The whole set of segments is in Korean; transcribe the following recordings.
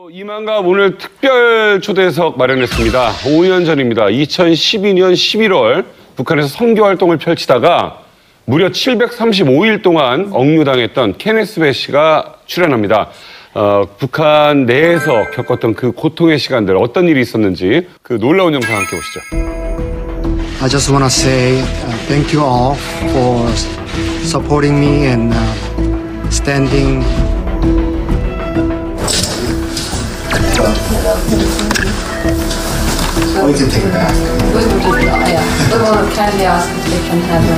이만갑 오늘 특별 초대석 마련했습니다. 5년 전입니다. 2012년 11월 북한에서 선교 활동을 펼치다가 무려 735일 동안 억류당했던 케네스 배 씨가 출연합니다. 북한 내에서 겪었던 그 고통의 시간들, 어떤 일이 있었는지 그 놀라운 영상 함께 보시죠. I just want to say thank you all for supporting me and standing. We can take it back. We will do that, yeah. We will kindly ask if they can have it.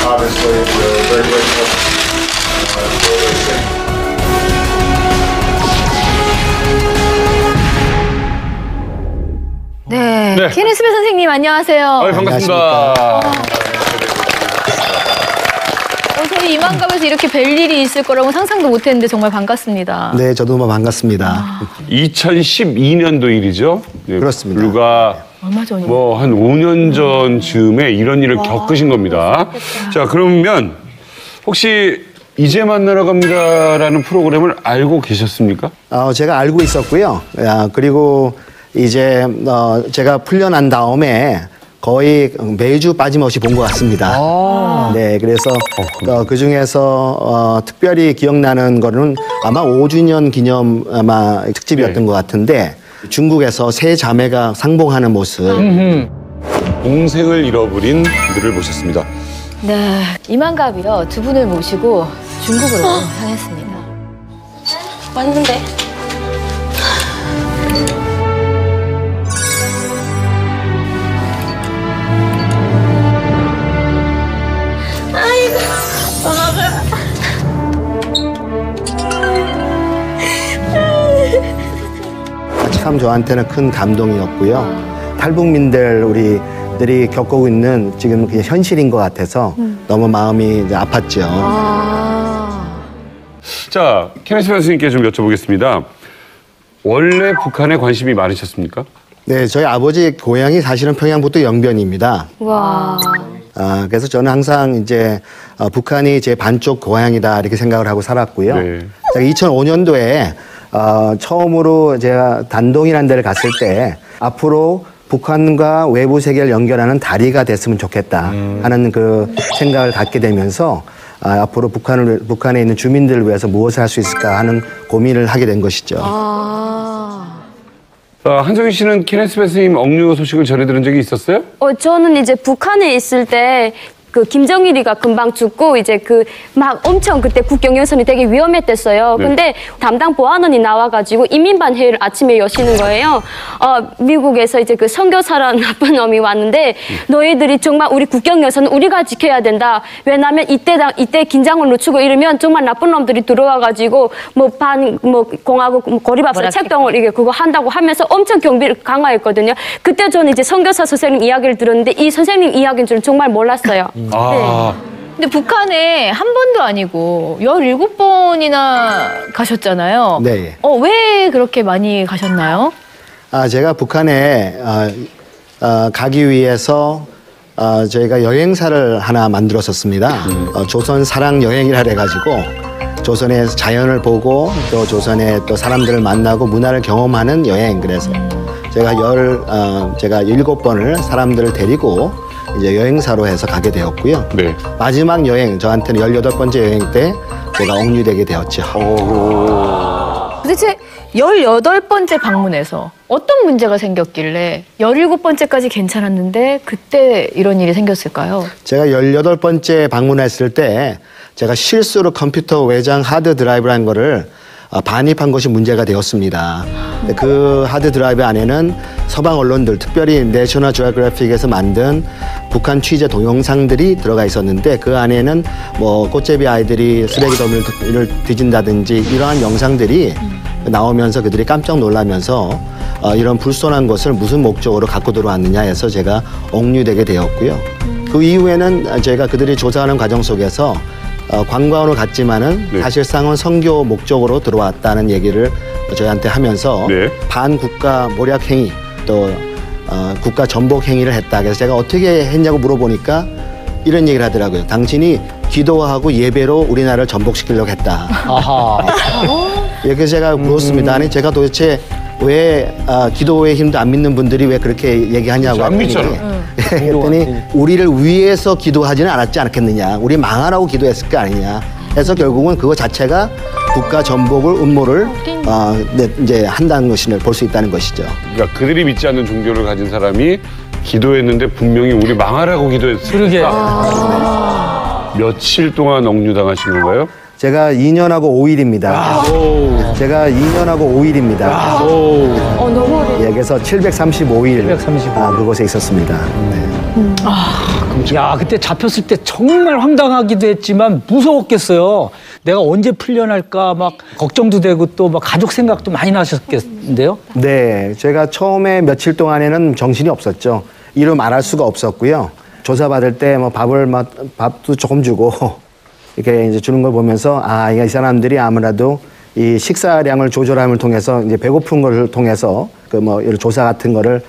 Obviously, we're very grateful for this. 네, 네. 케네스 배 선생님 안녕하세요. 반갑습니다. 저희 이만갑에서 이렇게 뵐 일이 있을 거라고 상상도 못했는데 정말 반갑습니다. 네, 저도 반갑습니다. 2012년도 일이죠. 네, 그렇습니다. 얼마 전이요? 뭐 한 5년 전쯤에 이런 일을 겪으신 겁니다. 자, 그러면 혹시 이제 만나러 갑니다라는 프로그램을 알고 계셨습니까? 제가 알고 있었고요. 그리고 이제 제가 풀려난 다음에 거의 매주 빠짐없이 본 것 같습니다. 네, 그래서 그 중에서 특별히 기억나는 거는 아마 5주년 기념 아마 특집이었던 네. 것 같은데 중국에서 세 자매가 상봉하는 모습. 동생을 잃어버린 분들을 모셨습니다. 네, 이만갑이요. 두 분을 모시고 중국으로 향했습니다. 왔는데. 참 저한테는 큰 감동이었고요. 탈북민들 우리들이 겪고 있는 지금 그냥 현실인 것 같아서 너무 마음이 이제 아팠죠. 자, 케네스 선생님께 좀 여쭤보겠습니다. 원래 북한에 관심이 많으셨습니까? 네, 저희 아버지 고향이 사실은 평양북도 영변입니다. 와. 그래서 저는 항상 이제 북한이 제 반쪽 고향이다 이렇게 생각을 하고 살았고요. 네. 제가 2005년도에 처음으로 제가 단동이라는 데를 갔을 때 앞으로 북한과 외부 세계를 연결하는 다리가 됐으면 좋겠다 하는 그 생각을 갖게 되면서 앞으로 북한에 있는 주민들을 위해서 무엇을 할 수 있을까 하는 고민을 하게 된 것이죠. 한정희 씨는 케네스 선생님 억류 소식을 전해 들은 적이 있었어요? 저는 이제 북한에 있을 때 그 김정일이가 금방 죽고 이제 그 막 엄청 그때 국경연선이 되게 위험했댔어요. 네. 근데 담당 보안원이 나와가지고 인민반 회의를 아침에 여시는 거예요. 미국에서 이제 그 선교사라는 나쁜 놈이 왔는데 너희들이 정말 우리 국경연선은 우리가 지켜야 된다. 왜냐하면 이때 긴장을 늦추고 이러면 정말 나쁜 놈들이 들어와가지고 공화국 고리밥살 책동을 이게 그거 한다고 하면서 엄청 경비를 강화했거든요. 그때 저는 이제 선교사 선생님 이야기를 들었는데 이 선생님 이야기는 저는 정말 몰랐어요. 근데 북한에 한 번도 아니고 17번이나 가셨잖아요. 네. 왜 그렇게 많이 가셨나요? 제가 북한에 가기 위해서 저희가 여행사를 하나 만들었었습니다. 조선 사랑 여행이라 해가지고 조선의 자연을 보고 또 조선의 또 사람들을 만나고 문화를 경험하는 여행. 그래서 제가 17번을 사람들을 데리고 이제 여행사로 해서 가게 되었고요. 네. 마지막 여행, 저한테는 18번째 여행 때 제가 억류되게 되었죠. 도대체 18번째 방문에서 어떤 문제가 생겼길래 17번째까지 괜찮았는데 그때 이런 일이 생겼을까요? 제가 18번째 방문했을 때 제가 실수로 컴퓨터 외장 하드 드라이브라는 거를 반입한 것이 문제가 되었습니다. 그 하드 드라이브 안에는 서방 언론들, 특별히 내셔널 지오그래픽에서 만든 북한 취재 동영상들이 들어가 있었는데 그 안에는 뭐 꽃제비 아이들이 쓰레기 더미를 뒤진다든지 이러한 영상들이 나오면서 그들이 깜짝 놀라면서 이런 불손한 것을 무슨 목적으로 갖고 들어왔느냐 해서 제가 억류되게 되었고요. 그 이후에는 저희가 그들이 조사하는 과정 속에서 관광으로 갔지만은 네. 사실상은 선교 목적으로 들어왔다는 얘기를 저희한테 하면서 네. 반국가 모략 행위 또 국가 전복 행위를 했다. 그래서 제가 어떻게 했냐고 물어보니까 이런 얘기를 하더라고요. 당신이 기도하고 예배로 우리나라를 전복시키려고 했다. 아하. 그래서 제가 물었습니다. 아니 제가 도대체 왜 기도의 힘도 안 믿는 분들이 왜 그렇게 얘기하냐고 안 했더니 믿잖아. 그랬더니 우리를 위해서 기도하지는 않았지 않겠느냐. 우리 망하라고 기도했을 거 아니냐. 해서 결국은 그거 자체가 국가 전복을 음모를 이제 한다는 것을 볼 수 있다는 것이죠. 그러니까 그들이 믿지 않는 종교를 가진 사람이 기도했는데 분명히 우리 망하라고 기도했으니까 그러게. 며칠 동안 억류당하신 건가요? 제가 2년하고 5일입니다. 제가 2년하고 5일입니다. 너무 어려워. 예, 그래서 735일 735일. 그곳에 있었습니다. 야, 그때 잡혔을 때 정말 황당하기도 했지만 무서웠겠어요. 내가 언제 풀려날까 막 걱정도 되고 또 막 가족 생각도 많이 나셨겠는데요? 네, 제가 처음에 며칠 동안에는 정신이 없었죠. 이루 말할 수가 없었고요. 조사받을 때 뭐 밥도 조금 주고 이렇게 이제 주는 걸 보면서 이 사람들이 아무래도 이 식사량을 조절함을 통해서 이제 배고픈 걸 통해서 그 뭐 이런 조사 같은 거를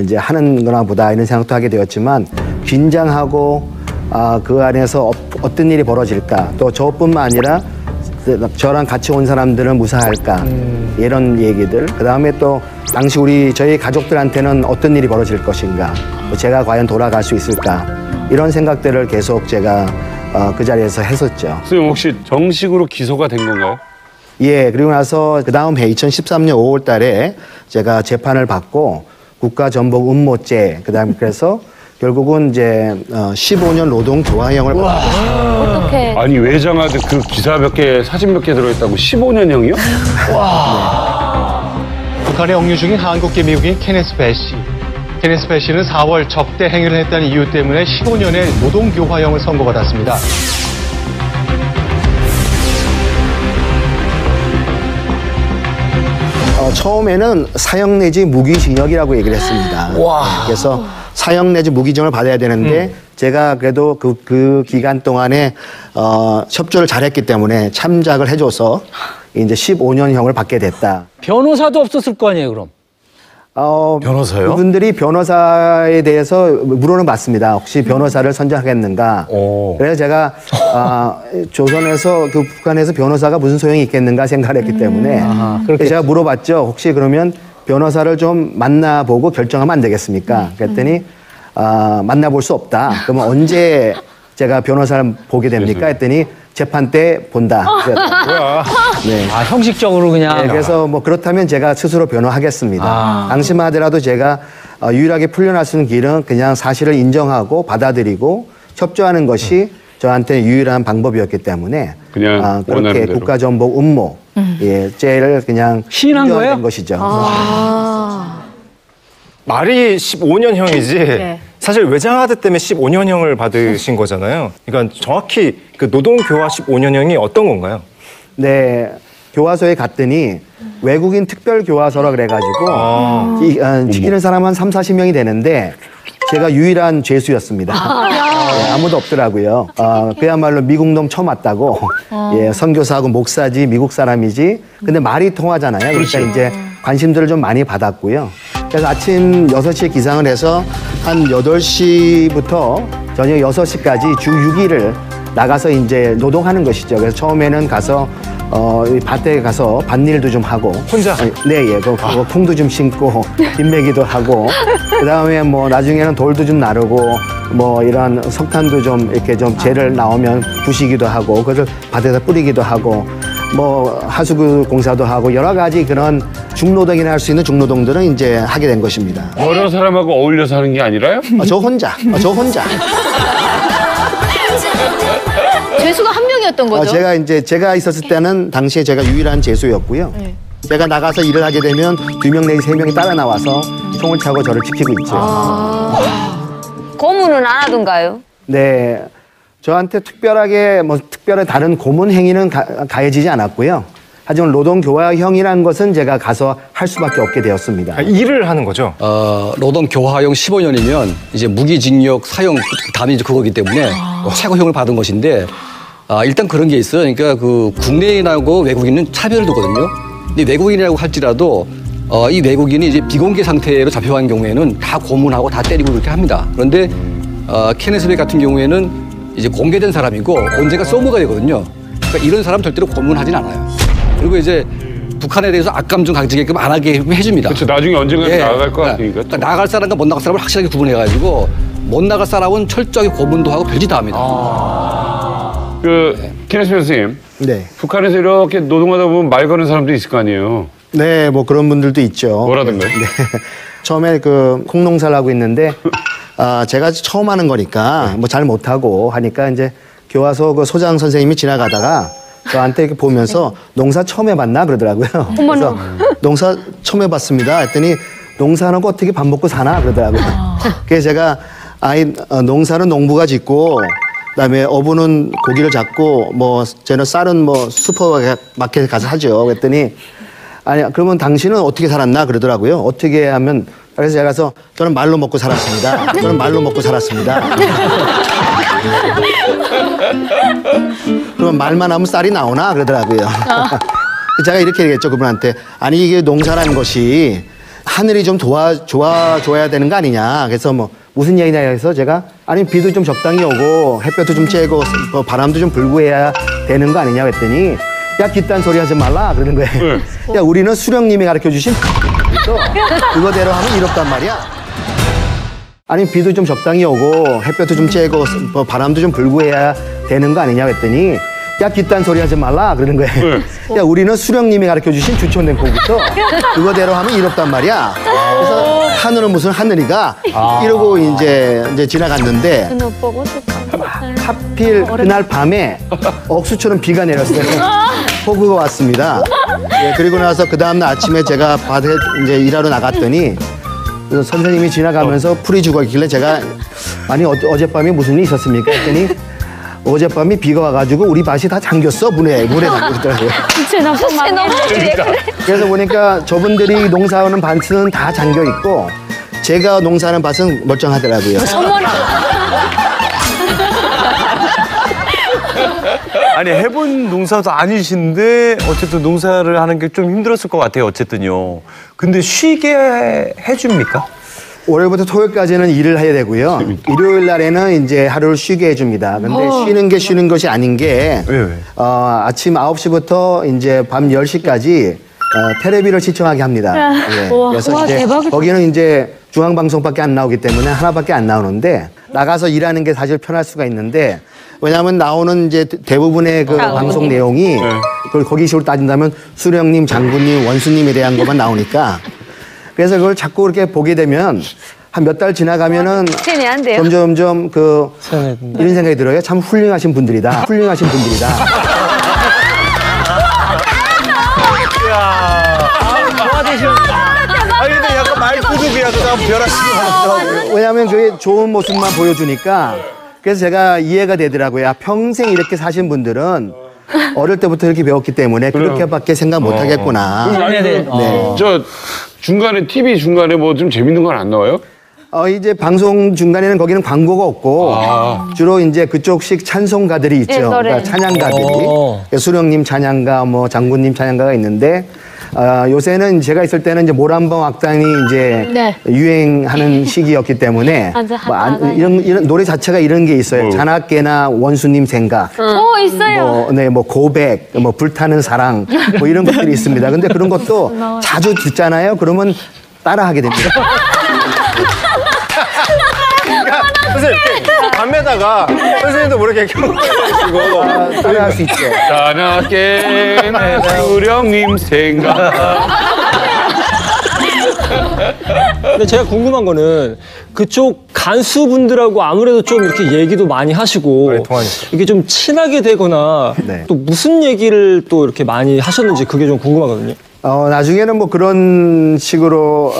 이제 하는 거나 보다 이런 생각도 하게 되었지만 긴장하고 그 안에서 어떤 일이 벌어질까 또 저뿐만 아니라 저랑 같이 온 사람들은 무사할까 이런 얘기들 그다음에 또 당시 저희 가족들한테는 어떤 일이 벌어질 것인가 또 제가 과연 돌아갈 수 있을까 이런 생각들을 계속 제가 그 자리에서 했었죠. 선생님 혹시 정식으로 기소가 된 건가요? 예, 그리고 나서 그 다음 해 2013년 5월 달에 제가 재판을 받고 국가전복 음모죄, 그 다음에 그래서 결국은 이제 15년 노동조화형을 받았어요. 어떡해. 아니 외장하드 그 기사 몇 개, 사진 몇 개 들어있다고 15년형이요? 북한에 억류 중인 한국계 미국인 케네스 배시. 케네스 배시는 4월 적대 행위를 했다는 이유 때문에 15년의 노동교화형을 선고받았습니다. 처음에는 사형 내지 무기징역이라고 얘기를 했습니다. 그래서 사형 내지 무기징역을 받아야 되는데 제가 그래도 그 기간 동안에 협조를 잘했기 때문에 참작을 해줘서 이제 15년형을 받게 됐다. 변호사도 없었을 거 아니에요, 그럼? 변호사요? 그분들이 변호사에 대해서 물어는 봤습니다. 혹시 변호사를 선정하겠는가? 그래서 제가 조선에서 북한에서 변호사가 무슨 소용이 있겠는가 생각을 했기 때문에 그렇게 제가 물어봤죠. 혹시 그러면 변호사를 좀 만나보고 결정하면 안 되겠습니까? 그랬더니 만나볼 수 없다. 그러면 언제 제가 변호사를 보게 됩니까? 했더니 재판 때 본다. 네. 형식적으로 그냥. 네, 그래서 뭐 그렇다면 제가 스스로 변호하겠습니다. 당시만 하더라도 제가 유일하게 풀려날 수 있는 길은 그냥 사실을 인정하고 받아들이고 협조하는 것이 저한테 유일한 방법이었기 때문에 그냥 원하는 그렇게 대로. 국가전복 음모 죄를 그냥 시인한 인정된 거예요? 것이죠. 말이 15년형이지 네. 사실 외장하드 때문에 15년형을 받으신 거잖아요. 그러니까 정확히 그 노동교화 15년형이 어떤 건가요? 네, 교화소에 갔더니 외국인 특별교화소라 그래가지고 지키는 사람 한 30-40명이 되는데 제가 유일한 죄수였습니다. 네, 아무도 없더라고요. 그야말로 미국 놈 처음 왔다고. 예, 선교사하고 목사지 미국 사람이지. 근데 말이 통하잖아요. 그러니까 이제 관심들을 좀 많이 받았고요. 그래서 아침 6시에 기상을 해서 한 8시부터 저녁 6시까지 주 6일을 나가서 이제 노동하는 것이죠. 그래서 처음에는 가서 이 밭에 가서 밭일도 좀 하고 혼자? 네, 예. 그거 콩도 좀 심고 빈매기도 하고 그다음에 뭐 나중에는 돌도 좀 나르고 뭐 이런 석탄도 좀 이렇게 좀 재를 나오면 부시기도 하고 그것을 밭에다 뿌리기도 하고 뭐 하수구 공사도 하고 여러 가지 그런 중노동이나 할 수 있는 중노동들은 이제 하게 된 것입니다. 여러 사람하고 어울려서 하는 게 아니라요? 저 혼자. 죄수가 한 명이었던 거죠? 제가 있었을 때는 당시에 제가 유일한 재수였고요. 네. 제가 나가서 일을 하게 되면 2명 내지 3명이 따라 나와서 총을 차고 저를 지키고 있죠. 고문은 안 하던가요? 네, 저한테 특별하게 특별한 다른 고문 행위는 가해지지 않았고요. 하지만 노동교화형이라는 것은 제가 가서 할 수밖에 없게 되었습니다. 일을 하는 거죠. 노동교화형 15년이면 이제 무기징역 사형 다음에 이제 그거기 때문에 최고형을 받은 것인데 일단 그런 게 있어요. 그러니까 그 국내인하고 외국인은 차별을 두거든요. 근데 외국인이라고 할지라도 이 외국인이 이제 비공개 상태로 잡혀간 경우에는 다 고문하고 다 때리고 그렇게 합니다. 그런데 케네스 베 같은 경우에는 이제 공개된 사람이고 언젠가 써먹어야 되거든요. 그러니까 이런 사람 절대로 고문하진 않아요. 그리고 이제 북한에 대해서 악감정 가지게끔 안 하게 해줍니다. 그렇죠. 나중에 언젠가 나갈 것 같으니까. 그러니까 나갈 사람과 못 나갈 사람을 확실하게 구분해가지고 못 나갈 사람은 철저하게 고문도 하고 별짓 다 합니다. 케네스 교수님. 네. 북한에서 이렇게 노동하다 보면 말 거는 사람도 있을 거 아니에요. 네, 뭐 그런 분들도 있죠. 뭐라든가요? 네. 처음에 콩농사를 하고 있는데 제가 처음 하는 거니까 뭐 잘 못하고 하니까 이제 교화소 소장 선생님이 지나가다가 저한테 이렇게 보면서 농사 처음 해봤나 그러더라고요. 그래서 농사 처음 해봤습니다. 했더니 농사는 어떻게 밥 먹고 사나 그러더라고요. 그래서 제가 농사는 농부가 짓고 그다음에 어부는 고기를 잡고 쟤는 쌀은 슈퍼마켓에 가서 하죠. 그랬더니 아니 그러면 당신은 어떻게 살았나 그러더라고요. 어떻게 하면 그래서 제가 가서 저는 말로 먹고 살았습니다. 저는 말로 먹고 살았습니다. 그러면 말만 하면 쌀이 나오나 그러더라고요. 제가 이렇게 얘기했죠 그분한테. 아니 이게 농사라는 것이 하늘이 좀 도와줘야 되는 거 아니냐. 그래서 무슨 얘기냐 해서 제가 아니 비도 좀 적당히 오고 햇볕도 좀 쬐고 바람도 좀 불고 해야 되는 거 아니냐 했더니 야 깃단 소리 하지 말라 그러는 거예요. 야 우리는 수령님이 가르쳐주신 그거대로 하면 이렇단 말이야. 아니 비도 좀 적당히 오고 햇볕도 좀 쬐고 바람도 좀 불고 해야 되는 거 아니냐 했더니 야 깃단 소리 하지 말라 그러는 거예요. 야 우리는 수령님이 가르쳐주신 주천된 곡부터 그거대로 하면 이렇단 말이야. 그래서 하늘은 무슨 하늘이가 이러고 이제 지나갔는데 하필 그날 밤에 억수처럼 비가 내렸어요. 폭우가 왔습니다. 네, 그리고 나서 그 다음날 아침에 제가 밭에 이제 일하러 나갔더니 선생님이 지나가면서 풀이 죽어 있길래 제가 아니 어젯밤에 무슨 일이 있었습니까? 했더니 어젯밤에 비가 와가지고 우리 밭이 다 잠겼어 물에 잠겼더라고요. 그래서 보니까 저분들이 농사하는 밭은 다 잠겨 있고 제가 농사하는 밭은 멀쩡하더라고요. 아니 해본 농사도 아니신데 어쨌든 농사를 하는 게 좀 힘들었을 것 같아요. 어쨌든요. 근데 쉬게 해줍니까? 월요일부터 토요일까지는 일을 해야 되고요. 일요일 날에는 이제 하루를 쉬게 해줍니다. 근데 쉬는 게 쉬는 것이 아닌 게 왜? 아침 9시부터 이제 밤 10시까지 테레비를 시청하게 합니다. 예. 그래서 이제 거기는 이제 중앙방송밖에 안 나오기 때문에 하나밖에 안 나오는데 나가서 일하는 게 사실 편할 수가 있는데 왜냐하면 나오는 이제 대부분의 그 방송 내용이 그걸 거기식으로 따진다면 수령님, 장군님, 원수님에 대한 것만 나오니까 그래서 그걸 자꾸 그렇게 보게 되면 한 몇 달 지나가면은 점점 이런 생각이 들어요. 참 훌륭하신 분들이다. 훌륭하신 분들이다. 아니 근데 약간 말구두비야 좀 변하시긴 하더라고요. 왜냐하면 그게 좋은 모습만 보여주니까 그래서 제가 이해가 되더라고요. 평생 이렇게 사신 분들은 어릴 때부터 이렇게 배웠기 때문에 그렇게밖에 생각 못 하겠구나. 네. 저 중간에 TV 중간에 뭐 좀 재밌는 건 안 나와요? 이제 방송 중간에는 거기는 광고가 없고 주로 이제 그쪽식 찬송가들이 있죠. 네, 노래. 그러니까 찬양가들이 수령님 찬양가, 장군님 찬양가가 있는데 요새는 제가 있을 때는 이제 모란봉 악단이 이제 유행하는 시기였기 때문에 이런 노래 자체가 이런 게 있어요. 잔악계나 원수님 생각. 있어요. 고백, 불타는 사랑, 이런 것들이 있습니다. 근데 그런 것도 자주 듣잖아요. 그러면 따라하게 됩니다. 선생님, 밤에다가 선생님도 모르게 켜가지고 따라할 수 있죠. 잔악계 수령님 생각. 근데 제가 궁금한 거는 그쪽 간수분들하고 아무래도 좀 이렇게 얘기도 많이 하시고 많이 통하니까. 이게 좀 친하게 되거나 네. 또 무슨 얘기를 또 이렇게 많이 하셨는지 그게 좀 궁금하거든요. 나중에는 뭐 그런 식으로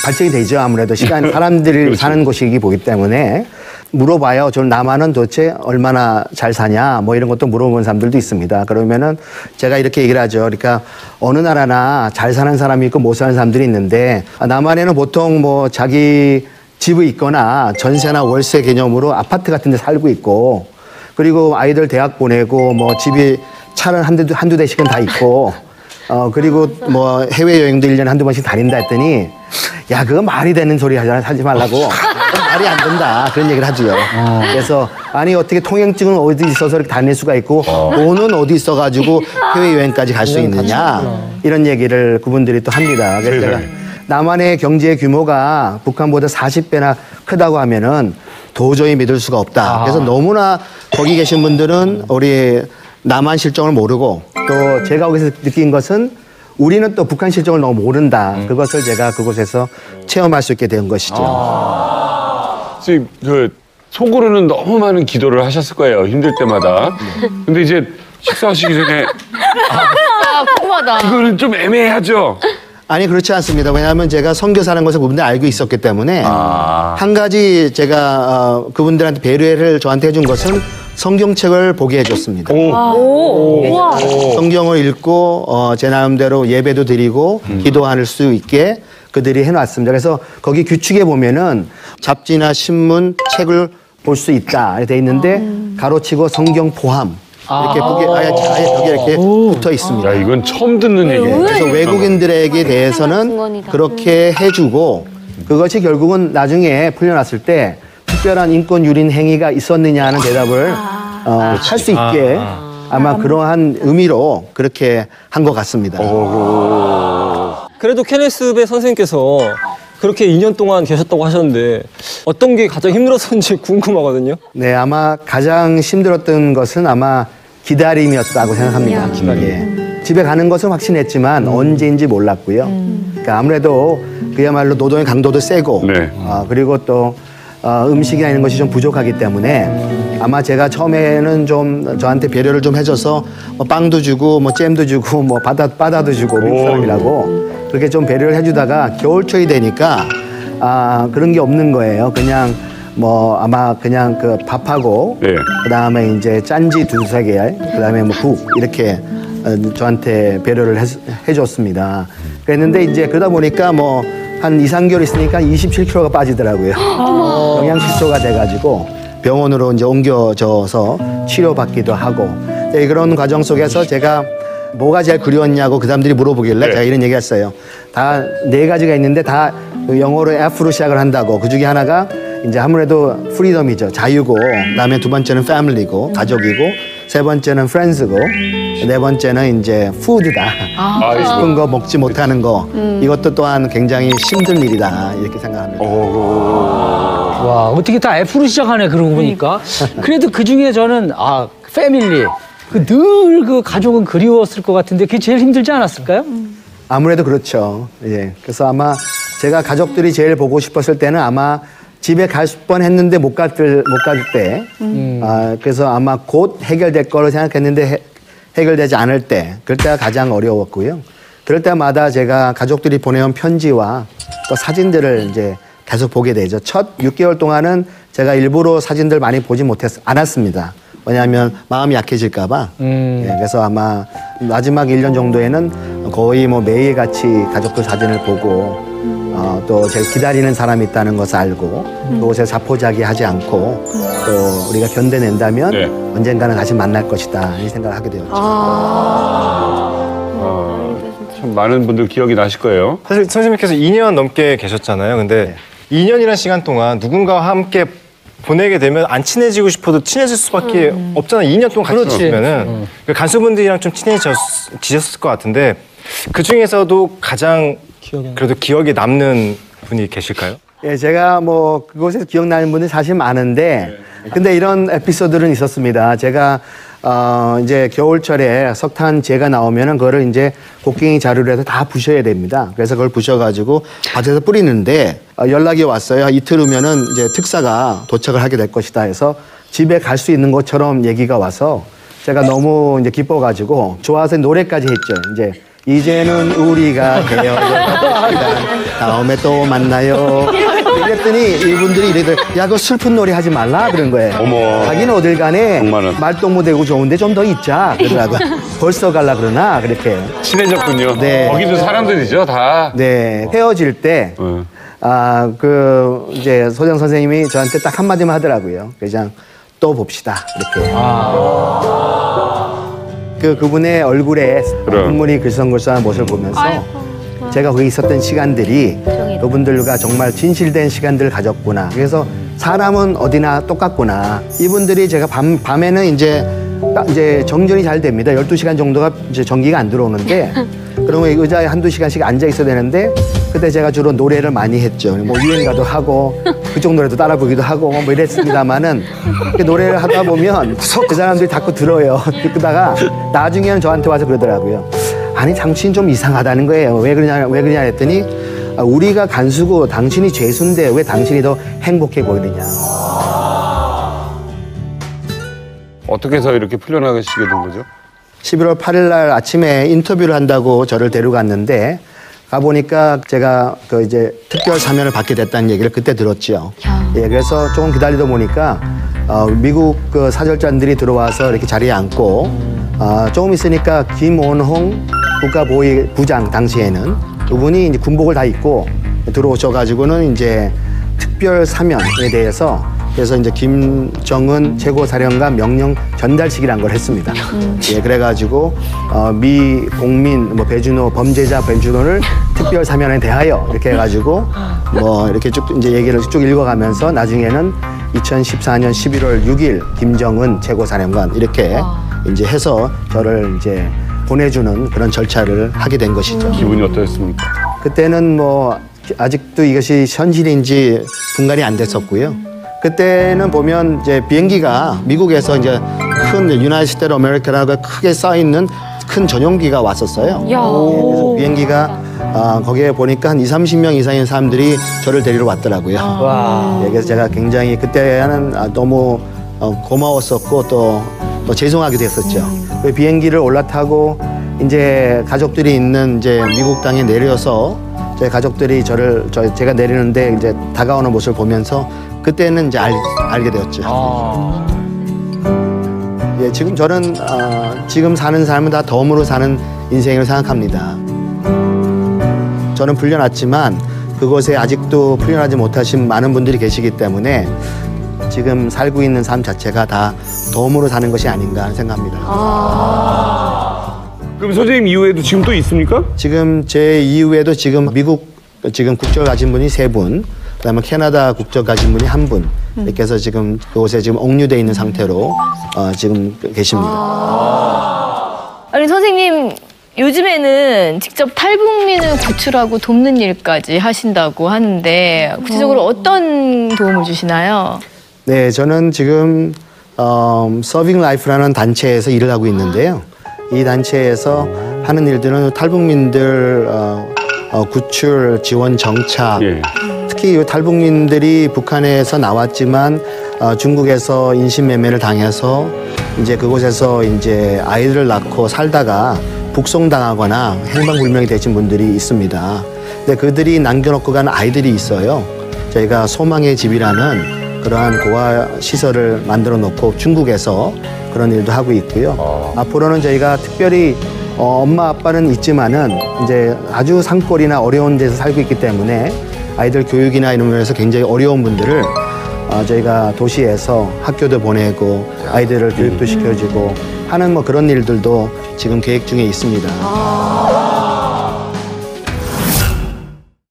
발전이 되죠. 아무래도 사람들이 사는 곳이기 보기 때문에 물어봐요. 저 남한은 도대체 얼마나 잘 사냐 뭐 이런 것도 물어보는 사람들도 있습니다. 그러면은 제가 이렇게 얘기를 하죠. 그러니까 어느 나라나 잘 사는 사람이 있고 못 사는 사람들이 있는데 남한에는 보통 뭐 자기 집이 있거나 전세나 월세 개념으로 아파트 같은 데 살고 있고 그리고 아이들 대학 보내고 뭐 집이 차는 한두 대씩은 다 있고 그리고 뭐 해외여행도 1년에 한두 번씩 다닌다 했더니 야, 그거 말이 되는 소리 하지 말라고. 말이 안 된다. 그런 얘기를 하죠. 그래서 아니 어떻게 통행증은 어디 있어서 이렇게 다닐 수가 있고 돈은 어디 있어가지고 해외여행까지 갈 수 있느냐. 이런 얘기를 그분들이 또 합니다. 그래서 제가 남한의 경제 규모가 북한보다 40배나 크다고 하면은 도저히 믿을 수가 없다. 그래서 너무나 거기 계신 분들은 우리 남한 실정을 모르고 또 제가 거기서 느낀 것은 우리는 또 북한 실정을 너무 모른다. 그것을 제가 그곳에서 체험할 수 있게 된 것이죠. 선생님, 속으로는 너무 많은 기도를 하셨을 거예요. 힘들 때마다. 근데 이제 식사하시기 전에 kum하다. 이거는 좀 애매하죠? 아니 그렇지 않습니다. 왜냐하면 제가 선교사라는 것을 그분들 알고 있었기 때문에 한 가지 제가 그분들한테 배려를 저한테 해준 것은 성경책을 보게 해줬습니다. 성경을 읽고 제 나름대로 예배도 드리고 기도할 수 있게 그들이 해놨습니다. 그래서 거기 규칙에 보면은 잡지나 신문, 책을 볼 수 있다 돼 있는데 가로치고 성경 포함 이렇게 아예 벽에 이렇게 붙어 있습니다. 야, 이건 처음 듣는 얘기예요. 그래서 외국인들에게 대해서는 그렇게 해주고 그것이 결국은 나중에 풀려났을 때 특별한 인권 유린 행위가 있었느냐 하는 대답을 할 수 있게 아마 그러한 의미로 그렇게 한 것 같습니다. 그래도 케네스 배 선생님께서 그렇게 2년 동안 계셨다고 하셨는데 어떤 게 가장 힘들었었는지 궁금하거든요. 네, 아마 가장 힘들었던 것은 아마 기다림이었다고 생각합니다. 예. 집에 가는 것은 확신했지만 언제인지 몰랐고요. 그러니까 아무래도 그야말로 노동의 강도도 세고 네. 그리고 또 음식이나 이런 것이 좀 부족하기 때문에 아마 제가 처음에는 좀 저한테 배려를 좀 해줘서 뭐 빵도 주고 뭐 잼도 주고 뭐 바다도 주고 미국 사람이라고 그렇게 좀 배려를 해주다가 겨울철이 되니까 그런 게 없는 거예요. 그냥 뭐 아마 그냥 그 밥하고 네. 그다음에 이제 짠지 2-3개 그다음에 뭐 국 이렇게 저한테 배려를 해줬습니다. 그랬는데 이제 그러다 보니까 뭐 한 2-3개월 있으니까 27kg가 빠지더라고요. 영양실조가 돼가지고 병원으로 이제 옮겨져서 치료받기도 하고 그런 과정 속에서 제가 뭐가 제일 그리웠냐고 그 사람들이 물어보길래 제가 이런 얘기 했어요. 다 4가지가 있는데 다 영어로 F로 시작을 한다고. 그 중에 하나가 이제 아무래도 프리덤이죠. 자유고, 그다음에 2번째는 패밀리고, 가족이고, 3번째는 프렌즈고, 4번째는 이제 푸드다. 싶은 거 먹지 못하는 거. 이것도 또한 굉장히 힘든 일이다. 이렇게 생각합니다. 와, 어떻게 다 F로 시작하네, 그러고 보니까. 그래도 그 중에 저는, 패밀리. 늘 그 가족은 그리웠을 것 같은데 그게 제일 힘들지 않았을까요? 아무래도 그렇죠. 예. 그래서 아마 제가 가족들이 제일 보고 싶었을 때는 아마 집에 갈 뻔했는데 못 갈 때. 그래서 아마 곧 해결될 거로 생각했는데 해결되지 않을 때. 그럴 때가 가장 어려웠고요. 그럴 때마다 제가 가족들이 보내온 편지와 또 사진들을 이제 계속 보게 되죠. 첫 6개월 동안은 제가 일부러 사진들 많이 보지 않았습니다. 왜냐하면 마음이 약해질까봐. 예, 그래서 아마 마지막 1년 정도에는 거의 뭐 매일같이 가족들 사진을 보고 또 제가 기다리는 사람이 있다는 것을 알고 그곳에 자포자기하지 않고 또 우리가 견뎌낸다면 언젠가는 다시 만날 것이다 이 생각을 하게 되었죠. 참 많은 분들 기억이 나실 거예요. 사실 선생님께서 2년 넘게 계셨잖아요. 근데 2년이라는 시간 동안 누군가와 함께 보내게 되면 안 친해지고 싶어도 친해질 수밖에 없잖아요. 2년 동안 같이 있으면은 간수분들이랑 좀 친해지셨을 것 같은데 그 중에서도 가장 그래도 기억에 남는 분이 계실까요? 예, 제가 뭐 그곳에서 기억나는 분들이 사실 많은데 근데 이런 에피소드는 있었습니다. 제가 이제 겨울철에 석탄재가 나오면은 그거를 이제 곡괭이 자루로 해서 다 부셔야 됩니다. 그래서 그걸 부셔가지고 밭에서 뿌리는데 연락이 왔어요. 이틀 후면은 이제 특사가 도착을 하게 될 것이다 해서 집에 갈 수 있는 것처럼 얘기가 와서 제가 너무 이제 기뻐가지고 좋아서 노래까지 했죠. 이제는 우리가 헤어져갑시다. 다음에 또 만나요. 그랬더니 이분들이 이래서 야, 그거 슬픈 노래 하지 말라 그런 거예요. 어머. 자기는 어딜 가네. 정말은. 말동무 되고 좋은데 좀 더 있자. 그러더라고. 벌써 갈라 그러나 그렇게. 친해졌군요. 네. 거기도 사람들이죠, 다. 네. 헤어질 때 이제 소정 선생님이 저한테 딱 한마디만 하더라고요. 그냥 또 봅시다. 이렇게. 그분의 얼굴에 눈물이 글썽글썽한 모습을 보면서 제가 거기 있었던 시간들이 그분들과 정말 진실된 시간들을 가졌구나. 그래서 사람은 어디나 똑같구나. 이분들이 제가 밤에는 이제 정전이 잘 됩니다. 12시간 정도가 이제 전기가 안 들어오는데 그러면 의자에 한두 시간씩 앉아 있어야 되는데 그때 제가 주로 노래를 많이 했죠. 뭐 유행가도 하고 그쪽 노래도 따라 부르기도 하고 뭐 이랬습니다만은 노래를 하다 보면 그 사람들이 자꾸 들어요. 그러다가 나중에는 저한테 와서 그러더라고요. 아니 당신 좀 이상하다는 거예요. 왜 그러냐 했더니 우리가 간수고 당신이 죄수인데 왜 당신이 더 행복해 보이느냐. 어떻게 해서 이렇게 풀려나가시게 된 거죠? 11월 8일 날 아침에 인터뷰를 한다고 저를 데려갔는데 가보니까 제가 이제 특별 사면을 받게 됐다는 얘기를 그때 들었죠. 예, 그래서 조금 기다리다 보니까 미국 사절단들이 들어와서 이렇게 자리에 앉고 조금 있으니까 김원홍 국가보위 부장 당시에는 그분이 이제 군복을 다 입고 들어오셔가지고는 이제 특별 사면에 대해서 그래서 이제 김정은 최고사령관 명령 전달식이란 걸 했습니다. 예, 그래가지고 미 공민 배준호 범죄자 배준호를 특별 사면에 대하여 이렇게 해가지고 뭐 이렇게 쭉 이제 얘기를 쭉 읽어가면서 나중에는 2014년 11월 6일 김정은 최고사령관 이렇게 이제 해서 저를 이제 보내주는 그런 절차를 하게 된 것이죠. 기분이 어떠셨습니까? 그때는 뭐 아직도 이것이 현실인지 분간이 안 됐었고요. 그때는 보면 이제 비행기가 미국에서 이제 큰 유나이티드 스테이트 아메리카라고 크게 써 있는 큰 전용기가 왔었어요. 그래서 비행기가 거기에 보니까 한 20-30명 이상의 사람들이 저를 데리러 왔더라고요. 네, 그래서 제가 굉장히 그때는 너무 고마웠었고 또 죄송하기도 했었죠. 비행기를 올라타고 이제 가족들이 있는 이제 미국 땅에 내려서 저희 가족들이 제가 내리는데 이제 다가오는 모습을 보면서 그때는 이제 알게 되었죠. 예, 지금 저는 지금 사는 삶은 다 덤으로 사는 인생을 생각합니다. 저는 풀려났지만 그곳에 아직도 풀려나지 못하신 많은 분들이 계시기 때문에 지금 살고 있는 삶 자체가 다 덤으로 사는 것이 아닌가 생각합니다. 그럼 선생님 이후에도 지금 또 있습니까? 지금 제 이후에도 지금 미국 국적을 가진 분이 3분, 그다음에 캐나다 국적 가진 분이 1분 이렇게 해서 지금 그곳에 지금 옥류돼 있는 상태로 지금 계십니다. 아니 선생님 요즘에는 직접 탈북민을 구출하고 돕는 일까지 하신다고 하는데 구체적으로 어떤 도움을 주시나요? 네, 저는 지금 서빙 라이프라는 단체에서 일을 하고 있는데요. 이 단체에서 하는 일들은 탈북민들 구출 지원 정착, 특히 이 탈북민들이 북한에서 나왔지만 중국에서 인신매매를 당해서 이제 그곳에서 이제 아이들을 낳고 살다가 북송당하거나 행방불명이 되신 분들이 있습니다. 근데 그들이 남겨놓고 간 아이들이 있어요. 저희가 소망의 집이라는 그러한 고아 시설을 만들어 놓고 중국에서 그런 일도 하고 있고요. 앞으로는 저희가 특별히 엄마 아빠는 있지만은 이제 아주 산골이나 어려운 데서 살고 있기 때문에 아이들 교육이나 이런 면에서 굉장히 어려운 분들을 저희가 도시에서 학교도 보내고 아이들을 교육도 시켜주고 하는 뭐 그런 일들도 지금 계획 중에 있습니다.